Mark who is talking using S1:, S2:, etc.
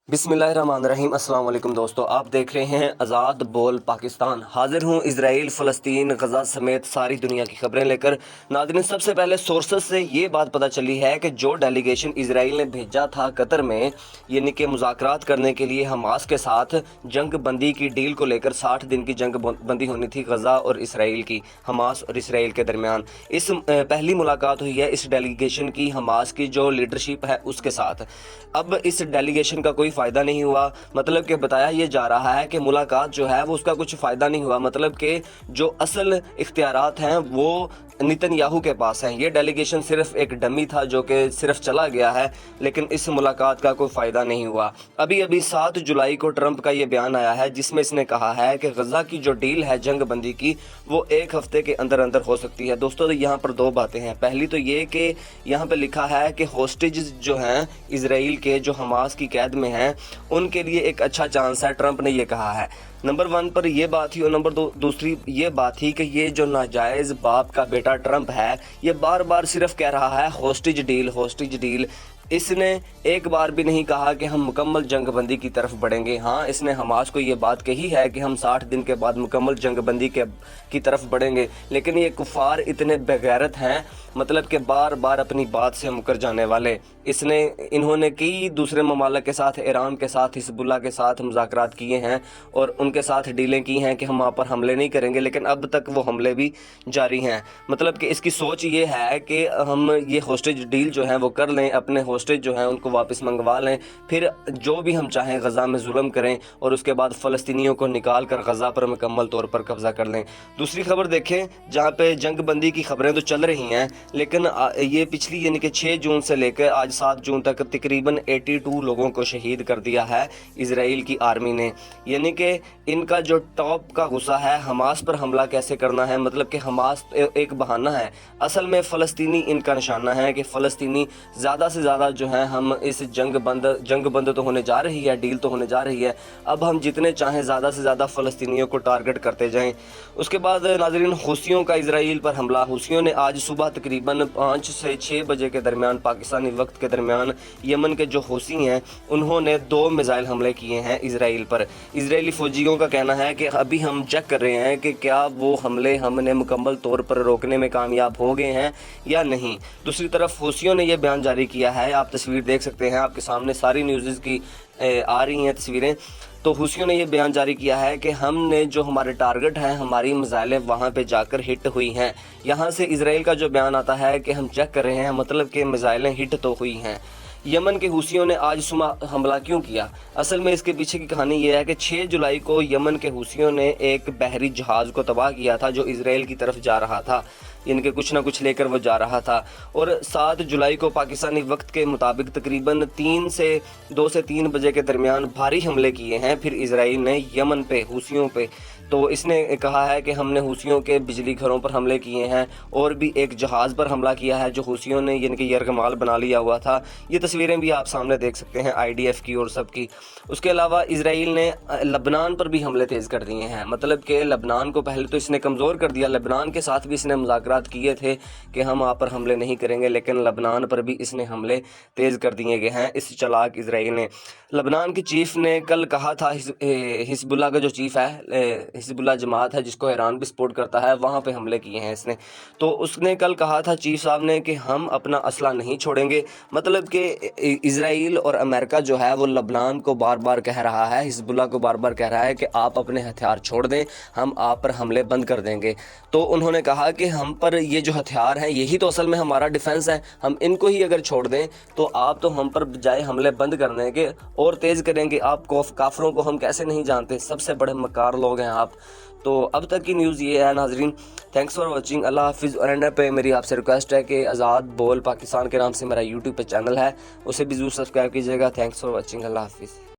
S1: बिस्मिल्लाहिर्रहमानिर्रहीम। अस्सलाम वालेकुम दोस्तों, आप देख रहे हैं आज़ाद बोल पाकिस्तान। हाजिर हूँ इसराइल, फ़लस्तीन, गज़ा समेत सारी दुनिया की खबरें लेकर। नाज़रीन, सबसे पहले सोर्सेस से ये बात पता चली है कि जो डेलीगेशन इसराइल ने भेजा था कतर में, यानी कि मुज़ाकरात करने के लिए हमास के साथ जंग बंदी की डील को लेकर 60 दिन की जंग बंदी होनी थी गज़ा और इसराइल की, हमास और इसराइल के दरमियान। इस पहली मुलाकात हुई है इस डेलीगेशन की हमास की जो लीडरशिप है उसके साथ। अब इस डेलीगेशन का कोई फ़ायदा नहीं हुआ, मतलब कि बताया ये जा रहा है कि मुलाकात जो है वो उसका कुछ फ़ायदा नहीं हुआ, मतलब कि जो असल इख्तियारात हैं वो नेतन्याहू के पास हैं। ये डेलीगेशन सिर्फ एक डमी था जो कि सिर्फ चला गया है, लेकिन इस मुलाकात का कोई फ़ायदा नहीं हुआ। अभी अभी 7 जुलाई को ट्रंप का ये बयान आया है जिसमें इसने कहा है कि गज़ा की जो डील है जंग बंदी की वो 1 हफ़्ते के अंदर अंदर हो सकती है। दोस्तों, तो यहाँ पर 2 बातें हैं। पहली तो ये कि यहाँ पर लिखा है कि होस्टेज जो हैं इसराइल के, जो हमास की कैद में हैं, उनके लिए एक अच्छा चांस है, ट्रंप ने ये कहा है। नंबर 1 पर ये बात थी, और नंबर 2 दूसरी ये बात थी कि ये जो नाजायज़ बाप का बेटा ट्रंप है, ये बार बार सिर्फ कह रहा है होस्टेज डील। इसने एक बार भी नहीं कहा कि हम मुकम्मल जंगबंदी की तरफ बढ़ेंगे। हाँ, इसने हमास को ये बात कही है कि हम 60 दिन के बाद मुकम्मल जंगबंदी की तरफ बढ़ेंगे, लेकिन ये कुफार इतने बेगैरत हैं, मतलब कि बार बार अपनी बात से मुकर जाने वाले। इन्होंने कई दूसरे ममालिक के साथ, ईरान के साथ, हिजबुल्लाह के साथ मुज़ाकरात किए हैं और उनके साथ डीलें की हैं कि हम वहाँ पर हमले नहीं करेंगे, लेकिन अब तक वो हमले भी जारी हैं। मतलब कि इसकी सोच ये है कि हम ये होस्टेज डील जो है वो कर लें, अपने होस्टेज जो हैं उनको वापस मंगवा लें, फिर जो भी हम चाहें गज़ा में जुल्म करें और उसके बाद फ़लस्तीनियों को निकाल कर गज़ा पर मुकम्मल तौर पर कब्ज़ा कर लें। दूसरी खबर देखें, जहाँ पे जंग बंदी की खबरें तो चल रही हैं, लेकिन ये पिछली यानी कि 6 जून से लेकर आज 7 जून तक तकरीबन 82 लोगों को शहीद कर दिया है इसराइल की आर्मी ने। यानी कि इनका जो टॉप का गुस्सा है हमास पर हमला कैसे करना है, मतलब कि हमास एक बहाना है, असल में फ़लस्तीनी इनका निशाना है कि फ़लस्तीनी ज़्यादा से ज़्यादा जो है हम इस जंग बंद तो होने जा रही है, डील तो होने जा रही है, अब हम जितने चाहें ज़्यादा से ज़्यादा फ़लस्तीनियों को टारगेट करते जाएं। उसके बाद नाज़रीन, हुसियों का इसराइल पर हमला। हुसियों ने आज सुबह तकरीबन 5 से 6 बजे के दरमियान, पाकिस्तानी वक्त के दरमियान, यमन के जो हुसी हैं उन्होंने 2 मिसाइल हमले किए हैं इसराइल पर। इसराइली फ़ौजियों का कहना है कि अभी हम चेक कर रहे हैं कि क्या वो हमले हमने मुकम्मल तौर पर रोकने में कामयाब हो गए हैं या नहीं। दूसरी तरफ हुसियों ने यह बयान जारी किया है, आप तस्वीर देख सकते हैं, आपके सामने सारी न्यूज़ की आ रही हैं तस्वीरें। तो हुसियों ने यह बयान जारी किया है कि हमने जो हमारे टारगेट हैं, हमारी मिसाइलें वहाँ पे जाकर हिट हुई हैं। यहाँ से इसराइल का जो बयान आता है कि हम चेक कर रहे हैं, मतलब कि मिसाइलें हिट तो हुई हैं। यमन के हुसियों ने आज सुबह हमला क्यों किया? असल में इसके पीछे की कहानी ये है कि 6 जुलाई को यमन के हुसियों ने एक बहरी जहाज़ को तबाह किया था जो इसराइल की तरफ जा रहा था, यानी कि कुछ ना कुछ लेकर वो जा रहा था। और 7 जुलाई को पाकिस्तानी वक्त के मुताबिक तकरीबन 2 से 3 बजे के दरमियान भारी हमले किए हैं फिर इसराइल ने यमन पे, हुसियों पे। तो इसने कहा है कि हमने हुसियों के बिजली घरों पर हमले किए हैं और भी एक जहाज़ पर हमला किया है जो हुसियों ने यानी कि यरगमाल बना लिया हुआ था। ये तस्वीरें भी आप सामने देख सकते हैं IDF की और सब की। उसके अलावा इसराइल ने लबनान पर भी हमले तेज़ कर दिए हैं, मतलब कि लबनान को पहले तो इसने कमज़ोर कर दिया, लबनान के साथ भी इसने मुज़ाकरात किए थे कि हम वहाँ पर हमले नहीं करेंगे, लेकिन लबनान पर भी इसने हमले तेज़ कर दिए गए हैं इस चालाक इसराइल ने। लबनान की चीफ़ ने कल कहा था, हिजबुल्लाह का जो चीफ़ है, हिजबुल्लाह जमात है जिसको ईरान भी सपोर्ट करता है, वहाँ पे हमले किए हैं इसने। तो उसने कल कहा था चीफ साहब ने कि हम अपना असला नहीं छोड़ेंगे, मतलब कि इसराइल और अमेरिका जो है वो लबनान को बार बार कह रहा है, हिजबुल्लाह को बार बार कह रहा है कि आप अपने हथियार छोड़ दें, हम आप पर हमले बंद कर देंगे। तो उन्होंने कहा कि हम पर ये जो हथियार हैं यही तो असल में हमारा डिफेंस है, हम इनको ही अगर छोड़ दें तो आप तो हम पर बजाय हमले बंद करने के और तेज़ करेंगे। आप काफरों को हम कैसे नहीं जानते, सबसे बड़े मकार लोग हैं आप। तो अब तक की न्यूज़ ये है नाजरीन। थैंक्स फॉर वाचिंग, अल्लाह हाफिज़। और एंड पे मेरी आपसे रिक्वेस्ट है कि आज़ाद बोल पाकिस्तान के नाम से मेरा यूट्यूब पे चैनल है, उसे भी ज़रूर सब्सक्राइब कीजिएगा। थैंक्स फॉर वाचिंग, अल्लाह हाफिज़।